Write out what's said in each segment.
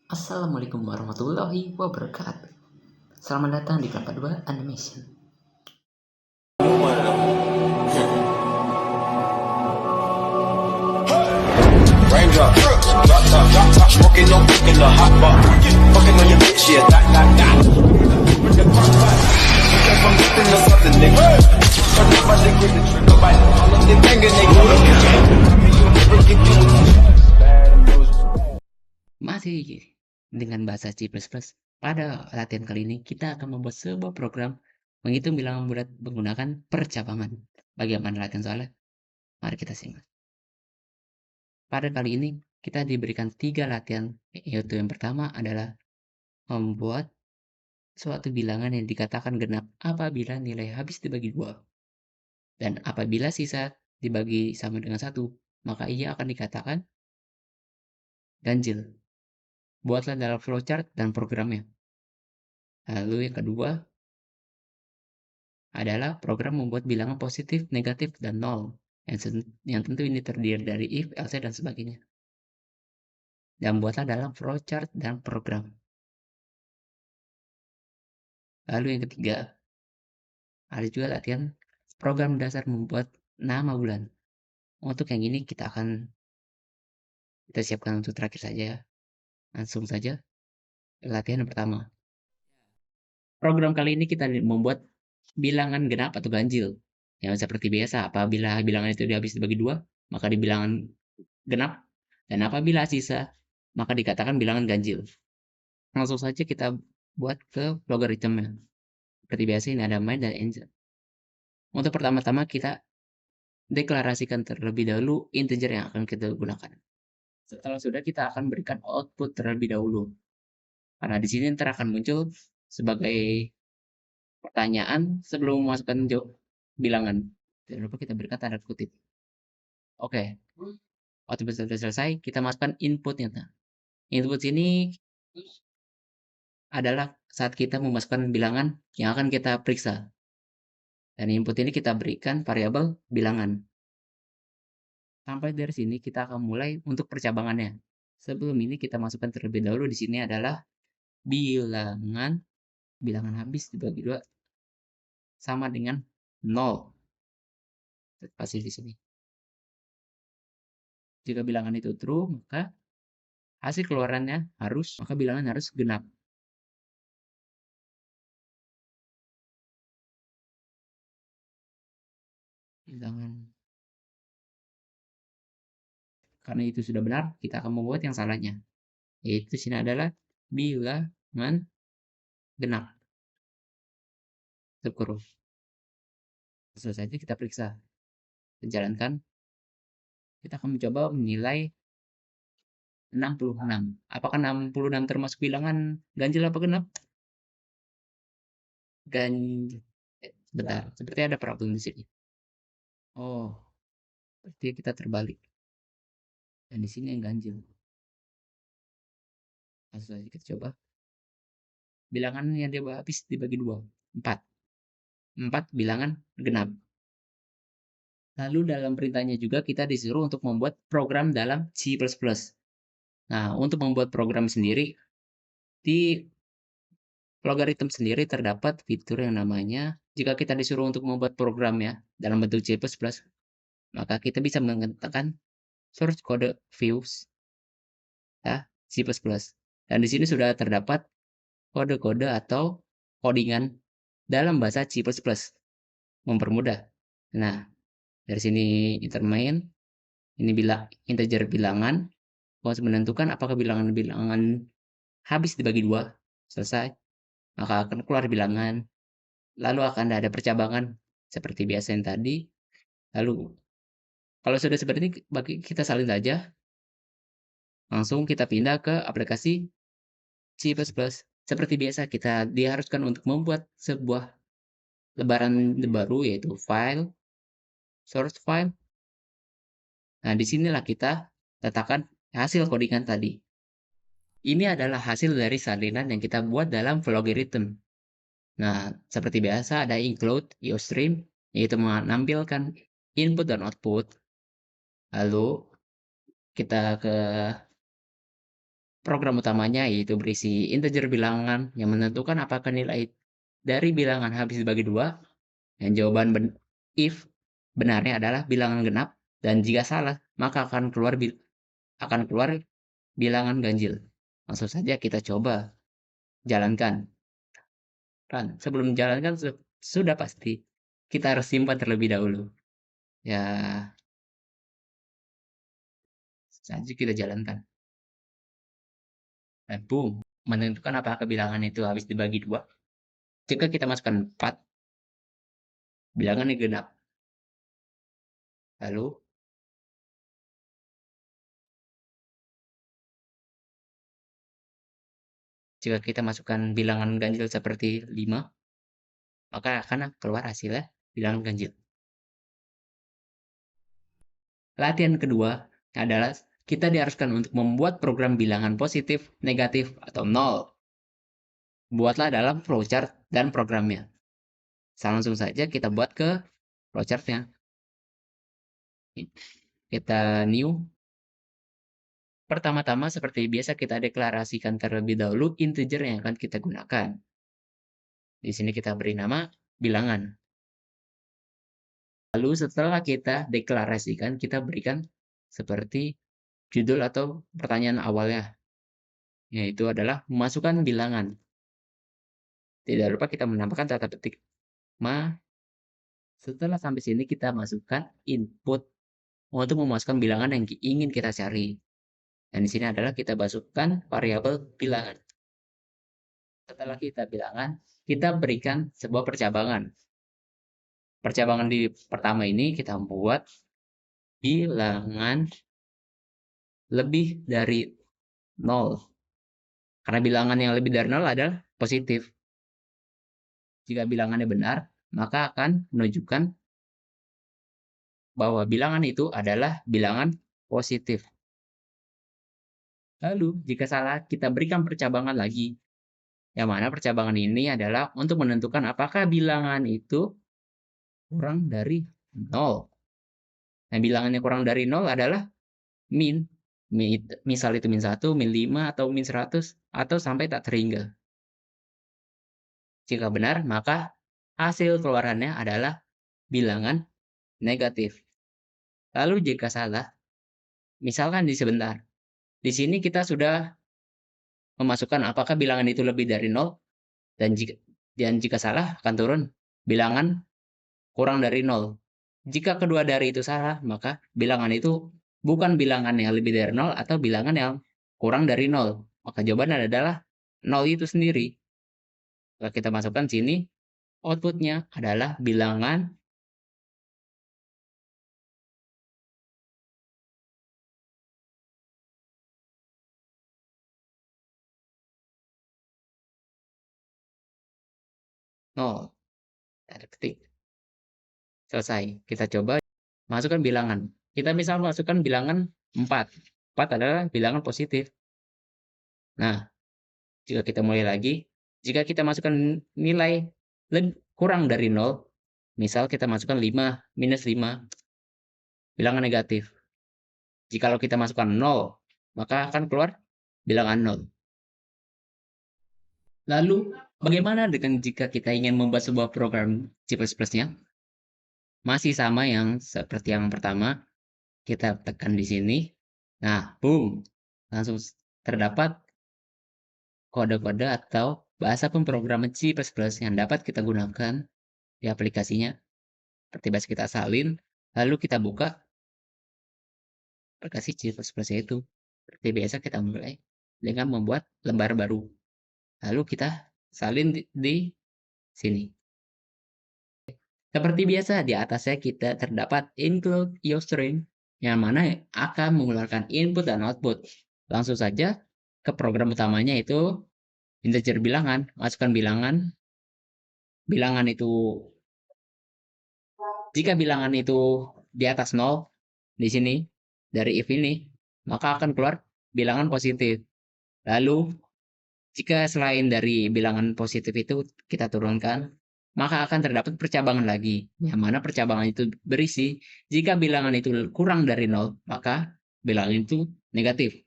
Assalamualaikum warahmatullahi wabarakatuh. Selamat datang di Kelapa 2 Animation. Raindrop, drop top, smoking, no cooking, the hot pot. Fucking on your bitch, yeah, that. With the pop pot, from nothing to something, nigga. Turn up my dick with the trigger, bite. All of them banging, nigga. You'll never get you bad news. Masih dengan bahasa C++. Pada latihan kali ini kita akan membuat sebuah program menghitung bilangan bulat menggunakan percabangan. Bagaimana latihan soalnya? Mari kita simak. Pada kali ini kita diberikan 3 latihan, yaitu yang pertama adalah membuat suatu bilangan yang dikatakan genap apabila nilai habis dibagi 2. Dan apabila sisa dibagi sama dengan 1, maka ia akan dikatakan ganjil. Buatlah dalam flowchart dan programnya. Lalu yang kedua adalah program membuat bilangan positif, negatif, dan nol. Yang tentu ini terdiri dari if, else, dan sebagainya. Dan buatlah dalam flowchart dan program. Lalu yang ketiga, ada juga latihan program dasar membuat nama bulan. Untuk yang ini kita siapkan untuk terakhir saja. Langsung saja latihan yang pertama. Program kali ini kita membuat bilangan genap atau ganjil. Yang seperti biasa, apabila bilangan itu habis dibagi 2, maka di bilangan genap. Dan apabila sisa, maka dikatakan bilangan ganjil. Langsung saja kita buat ke logaritmnya. Seperti biasa ini ada main dan angel. Untuk pertama-tama kita deklarasikan terlebih dahulu integer yang akan kita gunakan. Setelah sudah, kita akan berikan output terlebih dahulu. Karena di sini ntar akan muncul sebagai pertanyaan sebelum memasukkan bilangan. Jangan lupa kita berikan tanda kutip. Oke. Output sudah selesai, kita masukkan inputnya. Input sini adalah saat kita memasukkan bilangan yang akan kita periksa. Dan input ini kita berikan variabel bilangan. Sampai dari sini kita akan mulai untuk percabangannya. Sebelum ini kita masukkan terlebih dahulu di sini adalah bilangan habis dibagi 2 sama dengan 0. Pasti di sini. Jika bilangan itu true, maka hasil keluarannya maka bilangan harus genap. Bilangan. Karena itu sudah benar, kita akan membuat yang salahnya. Yaitu sini adalah bilangan genap. Tutup kurung. Selesai saja kita periksa. Kita jalankan. Kita akan mencoba menilai 66. Apakah 66 termasuk bilangan ganjil apa genap? Ganjil. Bentar, seperti ada problem di sini. Oh, berarti kita terbalik. Dan di sini yang ganjil. Langsung saja kita coba. Bilangan yang dia habis dibagi 2. 4. 4 bilangan genap. Lalu dalam perintahnya juga kita disuruh untuk membuat program dalam C++. Nah, untuk membuat program sendiri, di logaritm sendiri terdapat fitur yang namanya, jika kita disuruh untuk membuat program ya dalam bentuk C++, maka kita bisa menggunakan source code views ya, C++. Dan di sini sudah terdapat kode-kode atau codingan dalam bahasa C++. Mempermudah. Nah, dari sini main, ini integer bilangan, harus menentukan apakah bilangan habis dibagi 2, selesai, maka akan keluar bilangan, lalu akan ada percabangan seperti biasa yang tadi. Lalu kalau sudah seperti ini, kita salin saja, langsung kita pindah ke aplikasi C++. Seperti biasa, kita diharuskan untuk membuat sebuah lembaran baru, yaitu file, source file. Nah, disinilah kita letakkan hasil codingan tadi. Ini adalah hasil dari salinan yang kita buat dalam logarithm. Nah, seperti biasa ada include iostream, yaitu menampilkan input dan output. Lalu kita ke program utamanya yaitu berisi integer bilangan yang menentukan apakah nilai dari bilangan habis dibagi 2, dan jawaban if benarnya adalah bilangan genap, dan jika salah maka akan keluar bilangan ganjil. Langsung saja kita coba jalankan. Sebelum menjalankan sudah pasti kita harus simpan terlebih dahulu. Ya, saja kita jalankan. Dan boom, menentukan apakah bilangan itu habis dibagi 2. Jika kita masukkan 4, bilangannya genap. Lalu jika kita masukkan bilangan ganjil seperti 5, maka akan keluar hasilnya bilangan ganjil. Latihan kedua adalah kita diharuskan untuk membuat program bilangan positif, negatif, atau 0. Buatlah dalam flowchart dan programnya. Langsung saja kita buat ke flowchartnya. Kita new. Pertama-tama seperti biasa kita deklarasikan terlebih dahulu integer yang akan kita gunakan. Di sini kita beri nama bilangan. Lalu setelah kita deklarasikan, kita berikan seperti judul atau pertanyaan awalnya, yaitu adalah memasukkan bilangan. Tidak lupa kita menambahkan tanda petik ma. Setelah sampai sini kita masukkan input untuk memasukkan bilangan yang ingin kita cari. Dan di sini adalah kita masukkan variabel bilangan. Setelah kita bilangan, kita berikan sebuah percabangan. Percabangan di pertama ini kita buat bilangan lebih dari 0. Karena bilangan yang lebih dari 0 adalah positif. Jika bilangannya benar, maka akan menunjukkan bahwa bilangan itu adalah bilangan positif. Lalu, jika salah, kita berikan percabangan lagi. Yang mana percabangan ini adalah untuk menentukan apakah bilangan itu kurang dari 0. Nah, bilangannya kurang dari 0 adalah min. Misal itu min 1, min 5, atau min 100, atau sampai tak terhingga. Jika benar, maka hasil keluarannya adalah bilangan negatif. Lalu jika salah, misalkan sebentar. Di sini kita sudah memasukkan apakah bilangan itu lebih dari 0, dan jika salah akan turun bilangan kurang dari 0. Jika kedua dari itu salah, maka bilangan itu bukan bilangan yang lebih dari 0 atau bilangan yang kurang dari 0. Maka jawabannya adalah 0 itu sendiri. Kalau kita masukkan sini, outputnya adalah bilangan nol. Tanda ketik. Selesai. Kita coba masukkan bilangan. Kita misal masukkan bilangan 4. 4 adalah bilangan positif. Nah, jika kita mulai lagi, jika kita masukkan nilai kurang dari 0, misal kita masukkan 5, minus 5, bilangan negatif. Jikalau kita masukkan 0, maka akan keluar bilangan 0. Lalu, bagaimana dengan jika kita ingin membuat sebuah program C++-nya? Masih sama yang seperti yang pertama. Kita tekan di sini. Nah, boom. Langsung terdapat kode-kode atau bahasa pemrograman C++ yang dapat kita gunakan di aplikasinya. Seperti biasa kita salin, lalu kita buka aplikasi C++ itu. Seperti biasa kita mulai dengan membuat lembar baru. Lalu kita salin di sini. Seperti biasa, di atasnya kita terdapat include string yang mana akan mengeluarkan input dan output. Langsung saja ke program utamanya, itu integer bilangan. Masukkan bilangan. Bilangan itu, jika bilangan itu di atas 0, di sini, dari if ini, maka akan keluar bilangan positif. Lalu, jika selain dari bilangan positif itu kita turunkan, maka akan terdapat percabangan lagi, yang mana percabangan itu berisi jika bilangan itu kurang dari 0, maka bilangan itu negatif.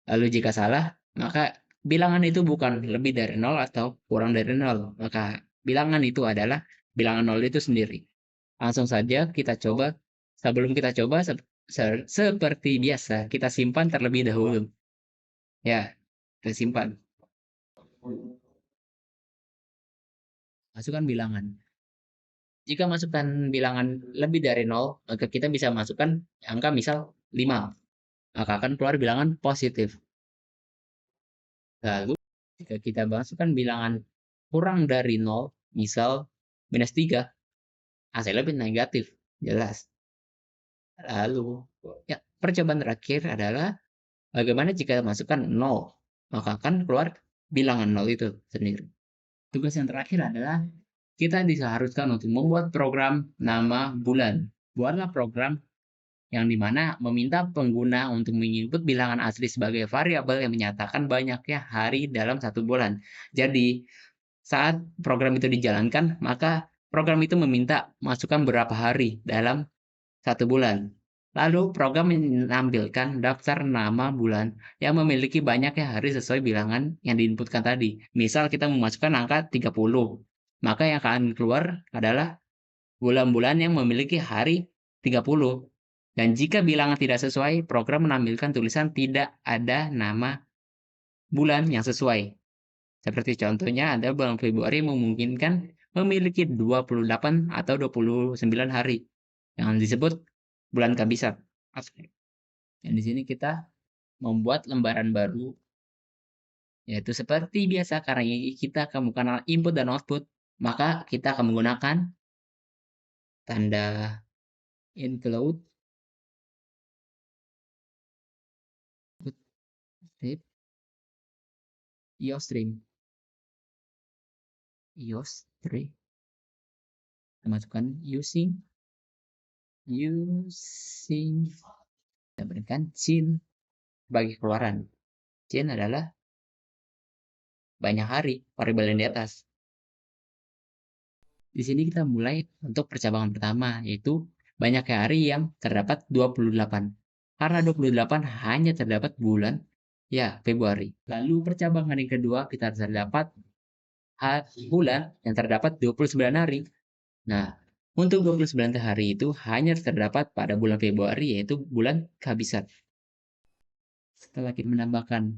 Lalu jika salah, maka bilangan itu bukan lebih dari 0 atau kurang dari 0. Maka bilangan itu adalah bilangan 0 itu sendiri. Langsung saja kita coba. Sebelum kita coba, seperti biasa, kita simpan terlebih dahulu. Ya, kita simpan. Masukkan bilangan. Jika masukkan bilangan lebih dari 0, maka kita bisa masukkan angka misal 5. Maka akan keluar bilangan positif. Lalu, jika kita masukkan bilangan kurang dari 0, misal minus 3, hasilnya lebih negatif, jelas. Lalu, ya, percobaan terakhir adalah bagaimana jika masukkan 0, maka akan keluar bilangan 0 itu sendiri. Tugas yang terakhir adalah kita diseharuskan untuk membuat program nama bulan. Buatlah program yang dimana meminta pengguna untuk menginput bilangan asli sebagai variabel yang menyatakan banyaknya hari dalam satu bulan. Jadi, saat program itu dijalankan, maka program itu meminta masukkan berapa hari dalam satu bulan. Lalu, program menampilkan daftar nama bulan yang memiliki banyaknya hari sesuai bilangan yang diinputkan tadi. Misal kita memasukkan angka 30, maka yang akan keluar adalah bulan-bulan yang memiliki hari 30. Dan jika bilangan tidak sesuai, program menampilkan tulisan tidak ada nama bulan yang sesuai. Seperti contohnya ada bulan Februari memungkinkan memiliki 28 atau 29 hari yang disebut bulan kabisat. Dan di sini kita membuat lembaran baru, yaitu seperti biasa karena kita akan menggunakan input dan output, maka kita akan menggunakan tanda include iostream. Kita masukkan using kita berikan cin sebagai keluaran. Cin adalah banyak hari, variabel yang di atas. Di sini kita mulai untuk percabangan pertama, yaitu banyak hari yang terdapat 28. Karena 28 hanya terdapat bulan Februari. Lalu percabangan yang kedua kita terdapat bulan yang terdapat 29 hari. Nah, untuk 29 hari itu hanya terdapat pada bulan Februari, yaitu bulan kabisat. Setelah kita menambahkan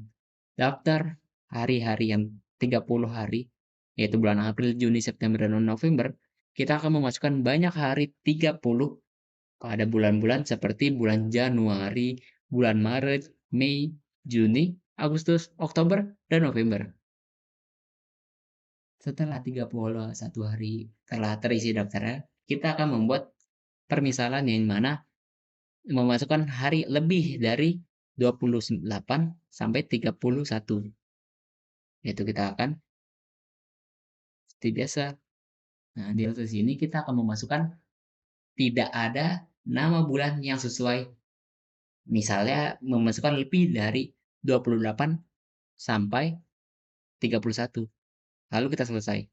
daftar hari-hari yang 30 hari, yaitu bulan April, Juni, September, dan November, kita akan memasukkan banyak hari 30 pada bulan-bulan seperti bulan Januari, bulan Maret, Mei, Juni, Agustus, Oktober, dan November. Setelah 31 hari telah terisi daftarnya, kita akan membuat permisalan yang mana memasukkan hari lebih dari 28 sampai 31. Yaitu kita akan seperti biasa. Nah, di atas sini kita akan memasukkan tidak ada nama bulan yang sesuai. Misalnya memasukkan lebih dari 28 sampai 31. Lalu kita selesai.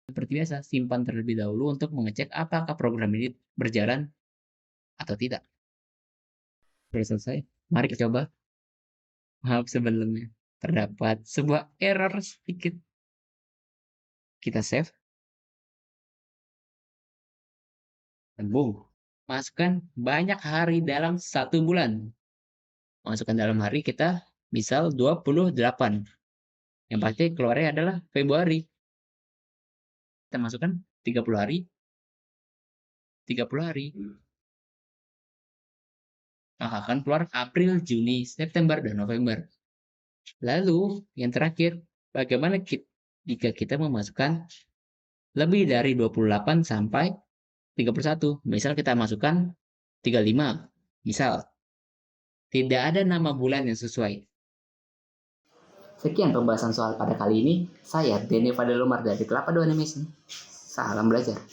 Seperti biasa, simpan terlebih dahulu untuk mengecek apakah program ini berjalan atau tidak. Sudah selesai. Mari kita coba. Maaf sebelumnya. Terdapat sebuah error sedikit. Kita save. Dan boom. Masukkan banyak hari dalam satu bulan. Masukkan dalam hari kita misal 28. Yang pasti keluarnya adalah Februari. Kita masukkan 30 hari. 30 hari. Maka akan keluar April, Juni, September, dan November. Lalu, yang terakhir, bagaimana jika kita memasukkan lebih dari 28 sampai 31? Misal kita masukkan 35. Misal, tidak ada nama bulan yang sesuai. Sekian pembahasan soal pada kali ini. Saya Dene Fadel Umar dari Kelapa II Animation. Salam belajar.